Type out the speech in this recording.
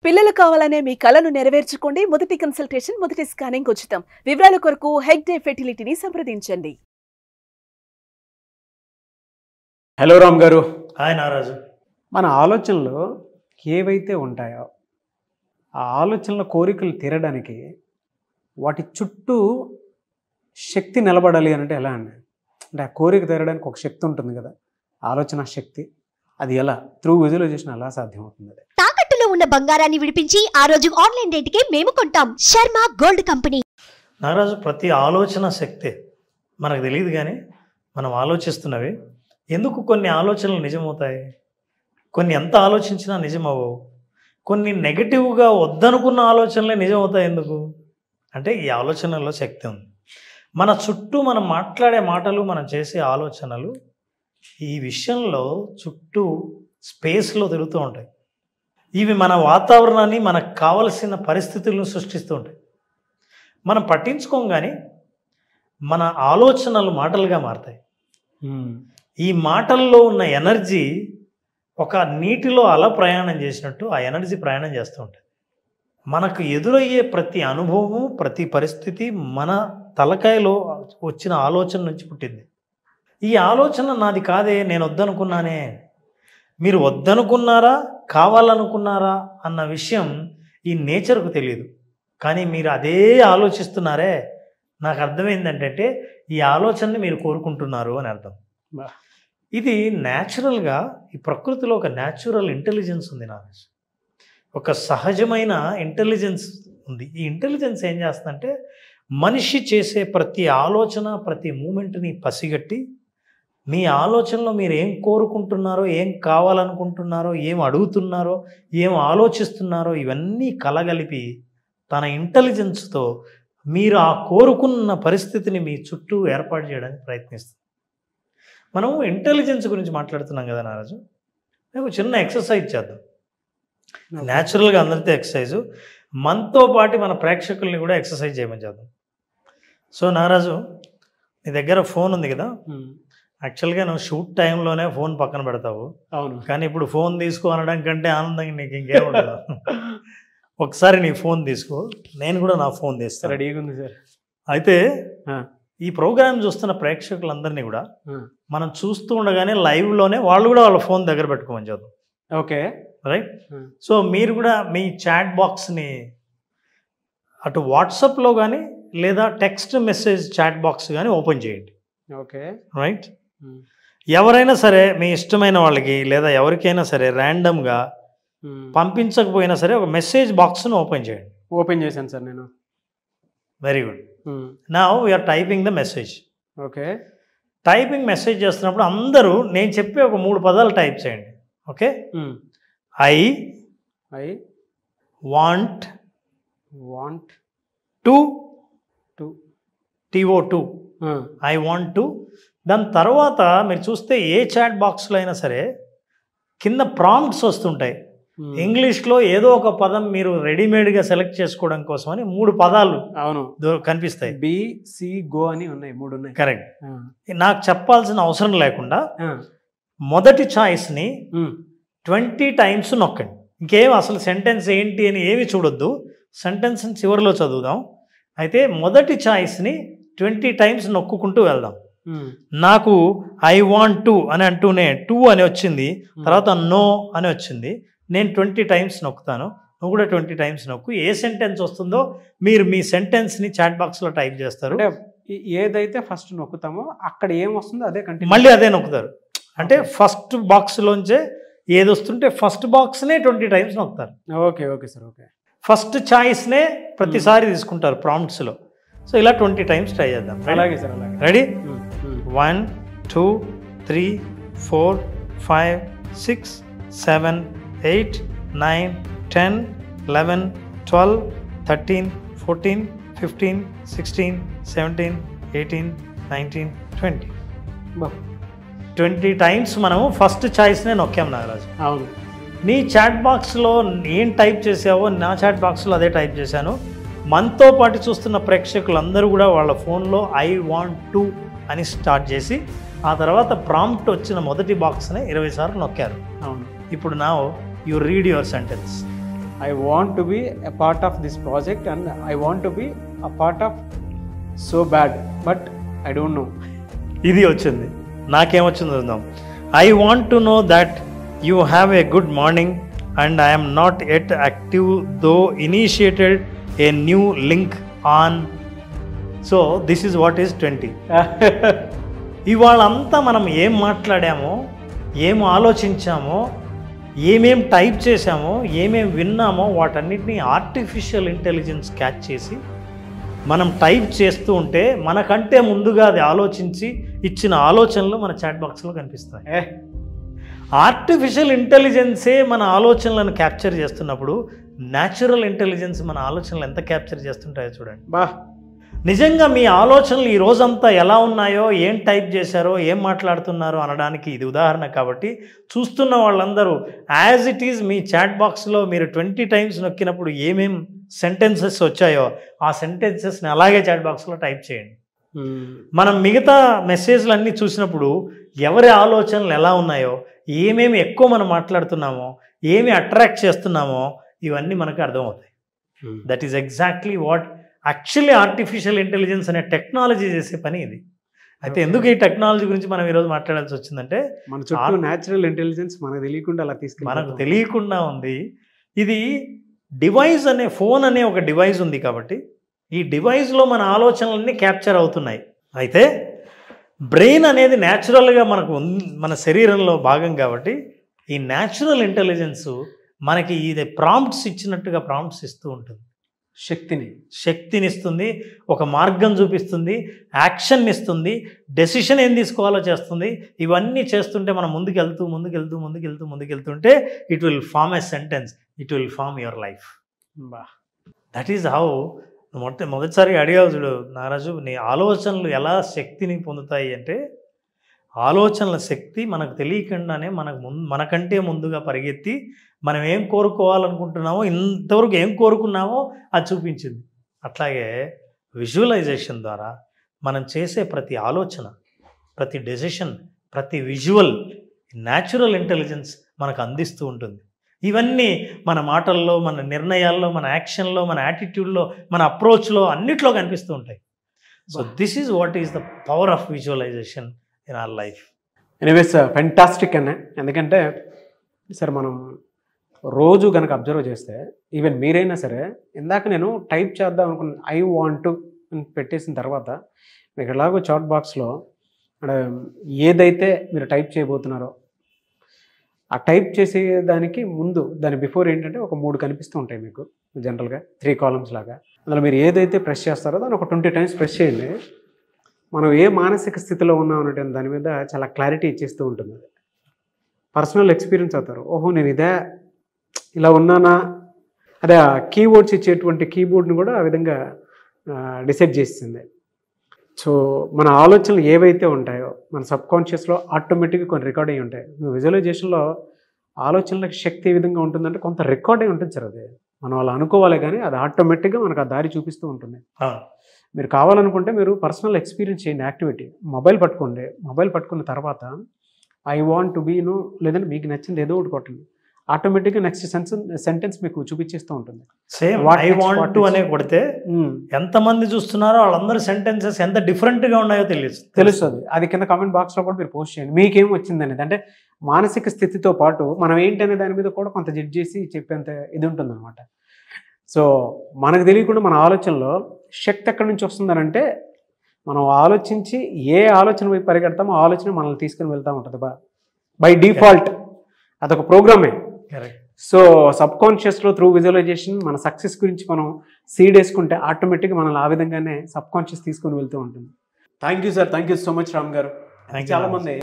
పిల్లలు కావాలనే మీ కలను నెరవేర్చుకోండి. మొదటి కన్సల్టేషన్, మొదటి స్కానింగ్ ఉచితం. వివరాల కొరకు హెగ్డే ఫెర్టిలిటీని సంప్రదించండి. హలో రామ్ గారు. హాయ్ నారాజు. మన ఆలోచనలు ఏవైతే ఉంటాయో ఆ ఆలోచనల కోరికలు తీరడానికి వాటి చుట్టూ శక్తి నిలబడాలి అంటే ఎలా అండి? అంటే ఆ కోరిక తీరడానికి ఒక శక్తి ఉంటుంది కదా, ఆలోచన శక్తి. అది ఎలా త్రూ విజువలైజేషన్ ఎలా సాధ్యమవుతుంది? తాకట్టులో ఉన్న బంగారాన్ని విడిపించి ఆ రోజు ఆన్లైన్ రేటుకే మేము కొంటాం. Sharma gold company. నారాజు, ప్రతి ఆలోచన శక్తే. మనకు తెలియదు కానీ మనం ఆలోచిస్తున్నవి ఎందుకు కొన్ని ఆలోచనలు నిజమవుతాయి, కొన్ని ఎంత ఆలోచించినా నిజమవ్వవు. కొన్ని నెగటివ్గా వద్దనుకున్న ఆలోచనలే నిజమవుతాయి. ఎందుకు అంటే ఈ ఆలోచనలో శక్తి ఉంది. మన చుట్టూ మనం మాట్లాడే మాటలు, మనం చేసే ఆలోచనలు ఈ విషయంలో చుట్టూ స్పేస్లో తిరుగుతూ ఉంటాయి. ఇవి మన వాతావరణాన్ని, మనకు కావలసిన పరిస్థితులను సృష్టిస్తూ ఉంటాయి. మనం పట్టించుకోం కానీ మన ఆలోచనలు మాటలుగా మారతాయి. ఈ మాటల్లో ఉన్న ఎనర్జీ ఒక నీటిలో అలా ప్రయాణం చేసినట్టు ఆ ఎనర్జీ ప్రయాణం చేస్తూ ఉంటుంది. మనకు ఎదురయ్యే ప్రతి అనుభవము, ప్రతి పరిస్థితి మన తలకాయలో వచ్చిన ఆలోచన నుంచి పుట్టింది. ఈ ఆలోచన నాది కాదే, నేను వద్దనుకున్నానే. మీరు వద్దనుకున్నారా, కావాలనుకున్నారా అన్న విషయం ఈ నేచర్కు తెలియదు. కానీ మీరు అదే ఆలోచిస్తున్నారే, నాకు అర్థమైంది ఈ ఆలోచనని మీరు కోరుకుంటున్నారు అని అర్థం. ఇది న్యాచురల్గా ఈ ప్రకృతిలో ఒక న్యాచురల్ ఇంటెలిజెన్స్ ఉంది. నాకు ఒక సహజమైన ఇంటెలిజెన్స్ ఉంది. ఈ ఇంటెలిజెన్స్ ఏం చేస్తుందంటే మనిషి చేసే ప్రతి ఆలోచన, ప్రతి మూమెంట్ని పసిగట్టి మీ ఆలోచనలో మీరు ఏం కోరుకుంటున్నారో, ఏం కావాలనుకుంటున్నారో, ఏం అడుగుతున్నారో, ఏం ఆలోచిస్తున్నారో ఇవన్నీ కలగలిపి తన ఇంటెలిజెన్స్తో మీరు ఆ కోరుకున్న పరిస్థితిని మీ చుట్టూ ఏర్పాటు చేయడానికి ప్రయత్నిస్తుంది. మనం ఇంటెలిజెన్స్ గురించి మాట్లాడుతున్నాం కదా నారాజు, ఒక చిన్న ఎక్సర్సైజ్ చేద్దాం. న్యాచురల్గా అందరితో ఎక్సర్సైజు, మనతో పాటు మన ప్రేక్షకుల్ని కూడా ఎక్సర్సైజ్ చేయమని చేద్దాం. సో నారాజు, నీ దగ్గర ఫోన్ ఉంది కదా, యాక్చువల్గా నువ్వు షూట్ టైంలోనే ఫోన్ పక్కన పెడతావు. అవును. కానీ ఇప్పుడు ఫోన్ తీసుకో అనడం కంటే ఆనందంగా నీకు ఇంకేముండదు. ఒకసారి నీ ఫోన్ తీసుకో, నేను కూడా నా ఫోన్ తీస్తాను. రెడీగా ఉంది సార్. అయితే ఈ ప్రోగ్రామ్ చూస్తున్న ప్రేక్షకులందరినీ కూడా మనం చూస్తూ ఉండగానే లైవ్లోనే వాళ్ళు కూడా వాళ్ళ ఫోన్ దగ్గర పెట్టుకోమని చేద్దాం. Okay, right. సో మీరు కూడా మీ చాట్ బాక్స్ని అటు వాట్సాప్లో కానీ లేదా టెక్స్ట్ మెసేజ్ చాట్ బాక్స్ కానీ ఓపెన్ చేయండి. Okay, right. ఎవరైనా సరే మీ ఇష్టమైన వాళ్ళకి లేదా ఎవరికైనా సరే ర్యాండమ్గా పంపించకపోయినా సరే ఒక మెసేజ్ బాక్స్ను ఓపెన్ చేయండి. ఓపెన్ చేశాను సార్ నేను. Very good. Now we're typing the message. Okay, typing message చేస్తున్నప్పుడు అందరూ నేను చెప్పే ఒక 3 పదాలు టైప్ చేయండి. Okay. I want to TO2 I want to. దాని తర్వాత మీరు చూస్తే ఏ చాట్ బాక్స్లో అయినా సరే కింద ప్రాంప్ట్స్ వస్తుంటాయి. ఇంగ్లీష్లో ఏదో ఒక పదం మీరు రెడీమేడ్గా సెలెక్ట్ చేసుకోవడం కోసం అని 3 పదాలు అవును కనిపిస్తాయి. BC గో అని ఉన్నాయి, 3 ఉన్నాయి. కరెక్ట్. నాకు చెప్పాల్సిన అవసరం లేకుండా మొదటి ఛాయిస్ని 20 టైమ్స్ నొక్కండి. ఇంకేం అసలు సెంటెన్స్ ఏంటి అని ఏమి చూడొద్దు, సెంటెన్స్ని చివరిలో చదువుదాం. అయితే మొదటి ఛాయిస్ని 20 టైమ్స్ నొక్కుంటూ వెళ్దాం. నాకు ఐ వాంట్ టు అని అంటూనే 2 అని వచ్చింది, తర్వాత నో అని వచ్చింది. నేను 20 టైమ్స్ నొక్కుతాను, నువ్వు కూడా 20 టైమ్స్ నొక్కు. ఏ సెంటెన్స్ వస్తుందో మీరు మీ సెంటెన్స్ని చాట్ బాక్స్లో టైప్ చేస్తారు. ఏదైతే ఫస్ట్ నొక్కుతామో అక్కడ ఏం వస్తుందో అదే కంటిన్యూ, మళ్ళీ అదే నొక్కుతారు. అంటే ఫస్ట్ బాక్స్లోంచే ఏది వస్తుంటే ఫస్ట్ బాక్స్నే 20 టైమ్స్ నొక్కుతారు. Okay okay sir. Okay, first ఛాయిస్నే ప్రతిసారి తీసుకుంటారు ప్రాంప్ట్స్లో. సో ఇలా 20 టైమ్స్ ట్రై చేద్దాం. అలాగే సార్, అలాగే. రెడీ? 1 2 3 4 5 6 7 8 9 10 11 12 13 14 15 16 17 18 19 20 20 టైమ్స్ మనము ఫస్ట్ ఛాయిస్నే నొక్కాం నాగరాజు. అవును. నీ చాట్ బాక్స్లో ఏం టైప్ చేసావో నా చాట్ బాక్స్లో అదే టైప్ చేశాను. మనతో పాటు చూస్తున్న ప్రేక్షకులందరూ కూడా వాళ్ళ ఫోన్లో ఐ వాంట్ టు అని స్టార్ట్ చేసి ఆ తర్వాత ప్రాంప్ట్ వచ్చిన మొదటి బాక్స్ని 20 సార్లు నొక్కారు. అవును. ఇప్పుడు నా you read your sentence. I want to be a part of this project and I want to be a part of so bad but I don't know. ఇది వచ్చింది. నాకేమొచ్చింది చూద్దాం. I want to know that you have a good morning and I'm not at active though initiated a new link on. So this is what is 20. ఇవాళంతా మనం ఏం మాట్లాడామో, ఏం ఆలోచించామో, ఏమేం type చేశామో, ఏమేం విన్నామో వాటన్నిటినీ ఆర్టిఫిషియల్ ఇంటెలిజెన్స్ క్యాచ్ చేసి మనం టైప్ చేస్తూ ఉంటే మనకంటే ముందుగా అది ఆలోచించి ఇచ్చిన ఆలోచనలు మన చాట్ బాక్స్లో కనిపిస్తాయి. ఆర్టిఫిషియల్ ఇంటెలిజెన్సే మన ఆలోచనలను క్యాప్చర్ చేస్తున్నప్పుడు న్యాచురల్ ఇంటెలిజెన్స్ మన ఆలోచనలు ఎంత క్యాప్చర్ చేస్తుంటాయో చూడండి. నిజంగా మీ ఆలోచనలు ఈ రోజంతా ఎలా ఉన్నాయో, ఏం టైప్ చేశారో, ఏం మాట్లాడుతున్నారో అనడానికి ఇది ఉదాహరణ. కాబట్టి చూస్తున్న వాళ్ళందరూ యాజ్ ఇట్ ఈజ్ మీ చాట్ బాక్స్లో మీరు 20 టైమ్స్ నొక్కినప్పుడు ఏమేం సెంటెన్సెస్ వచ్చాయో ఆ సెంటెన్సెస్ని అలాగే చాట్ బాక్స్లో టైప్ చేయండి. మనం మిగతా మెసేజ్లు అన్నీ చూసినప్పుడు ఎవరి ఆలోచనలు ఎలా ఉన్నాయో, ఏమేమి ఎక్కువ మనం మాట్లాడుతున్నామో, ఏమి అట్రాక్ట్ చేస్తున్నామో ఇవన్నీ మనకు అర్థమవుతాయి. That is exactly what actually artificial intelligence అనే టెక్నాలజీ చేసే పని ఇది. అయితే ఎందుకు ఈ టెక్నాలజీ గురించి మనం ఈరోజు మాట్లాడాల్సి వచ్చిందంటే మన చుట్టూ న్యాచురల్ ఇంటెలిజెన్స్ మనకు తెలియకుండా అలా మనకు తెలియకుండా ఉంది. ఇది డివైస్ అనే ఫోన్ అనే ఒక డివైస్ ఉంది కాబట్టి ఈ డివైస్లో మన ఆలోచనలన్నీ క్యాప్చర్ అవుతున్నాయి. అయితే బ్రెయిన్ అనేది న్యాచురల్గా మనకు మన శరీరంలో భాగం కాబట్టి ఈ న్యాచురల్ ఇంటెలిజెన్స్ మనకి ఇది ప్రాంప్ట్స్ ఇచ్చినట్టుగా ప్రాంప్ట్స్ ఇస్తూ ఉంటుంది. శక్తిని ఇస్తుంది, ఒక మార్గం చూపిస్తుంది, యాక్షన్ ఇస్తుంది, డెసిషన్ ఏం తీసుకోవాలో చేస్తుంది. ఇవన్నీ చేస్తుంటే మనం ముందుకెళ్తుంటే it will form a sentence, it will form your life. That is how. మొదటిసారి అడిగావు చూడు నారాజు, నీ ఆలోచనలు ఎలా శక్తిని పొందుతాయి అంటే ఆలోచనల శక్తి మనకు తెలియకుండానే మనకంటే ముందుగా పరిగెత్తి మనం ఏం కోరుకోవాలనుకుంటున్నామో, ఇంతవరకు ఏం కోరుకున్నామో అది చూపించింది. అట్లాగే విజువలైజేషన్ ద్వారా మనం చేసే ప్రతి ఆలోచన, ప్రతి డెసిషన్, ప్రతి విజువల్ న్యాచురల్ ఇంటెలిజెన్స్ మనకు అందిస్తూ ఉంటుంది. ఇవన్నీ మన మాటల్లో, మన నిర్ణయాల్లో, మన యాక్షన్లో, మన యాటిట్యూడ్లో, మన అప్రోచ్లో అన్నిట్లో కనిపిస్తూ ఉంటాయి. So this is what is the power of visualization in our life. Anyways fantastic అన్న. ఎందుకంటే సార్ మనం రోజు కనుక అబ్జర్వ్ చేస్తే ఈవెన్ మీరైనా సరే, ఇందాక నేను టైప్ చేద్దాం అనుకున్నాను ఐ వాంట్ టు అని పెట్టేసిన తర్వాత మీకు ఎలాగో చాట్ బాక్స్లో ఏదైతే మీరు టైప్ చేయబోతున్నారో ఆ టైప్ చేసేదానికి ముందు దాని బిఫోర్ ఏంటంటే ఒక 3 కనిపిస్తూ ఉంటాయి మీకు జనరల్గా 3 కాలమ్స్ లాగా. అందులో మీరు ఏదైతే ప్రెస్ చేస్తారో దాన్ని ఒక 20 టైమ్స్ ప్రెస్ చేయండి. మనం ఏ మానసిక స్థితిలో ఉన్నాం అంటే దాని మీద చాలా క్లారిటీ ఇచ్చేస్తూ ఉంటుంది. అది పర్సనల్ ఎక్స్పీరియన్స్ అవుతారు. ఓహో నేను ఇదే ఇలా ఉన్నానా, అదే కీబోర్డ్స్ ఇచ్చేటువంటి కీబోర్డ్ని కూడా ఆ విధంగా డిసైడ్ చేస్తుంది. సో మన ఆలోచనలు ఏవైతే ఉంటాయో మన సబ్కాన్షియస్లో ఆటోమేటిక్గా కొన్ని రికార్డ్ అయ్యి ఉంటాయి. విజువలైజేషన్లో ఆలోచనలకు శక్తి ఏ విధంగా ఉంటుందంటే కొంత రికార్డ్ అయి ఉంటుంది సార్. అది మనం అలా అనుకోవాలి కానీ అది ఆటోమేటిక్గా మనకు ఆ దారి చూపిస్తూ ఉంటుంది. మీరు కావాలనుకుంటే మీరు పర్సనల్ ఎక్స్పీరియన్స్ చేయండి. యాక్టివిటీ మొబైల్ పట్టుకోండి. మొబైల్ పట్టుకున్న తర్వాత I want to be no, లేదంటే మీకు నచ్చింది ఏదో ఒకటి కొట్టండి. ఆటోమేటిక్గా నెక్స్ట్ సెంటెన్స్ మీకు చూపించేస్తూ ఉంటుంది. సేమ్ ఐ వాంట్ టు అనే కొడితే ఎంతమంది చూస్తున్నారో వాళ్ళందరూ సెంటెన్సెస్ ఎంత డిఫరెంట్గా ఉన్నాయో తెలుస్తుంది. అది కింద కామెంట్ బాక్స్లో కూడా మీరు పోస్ట్ చేయండి మీకేం వచ్చింది అనేది. అంటే మానసిక స్థితితో పాటు మనం ఏంటనే దాని మీద కూడా కొంత జడ్జ్ చేసి చెప్పేంత ఇది ఉంటుందన్నమాట. సో మనకు తెలియకుండా మన ఆలోచనలో శక్తి ఎక్కడి నుంచి వస్తుందనంటే మనం ఆలోచించి ఏ ఆలోచన వైపు పరిగెడతామో ఆ ఆలోచన మనల్ని తీసుకుని వెళ్తూ ఉంటుంది బై డిఫాల్ట్. అదొక ప్రోగ్రామే. సో సబ్కాన్షియస్లో త్రూ విజువలైజేషన్ మన సక్సెస్ గురించి మనం సీడ్ వేసుకుంటే ఆటోమేటిక్గా మనల్ని ఆ విధంగానే సబ్కాన్షియస్ తీసుకొని వెళ్తూ ఉంటుంది. Thank you sir. Thank you so much Ram గారు. చాలామంది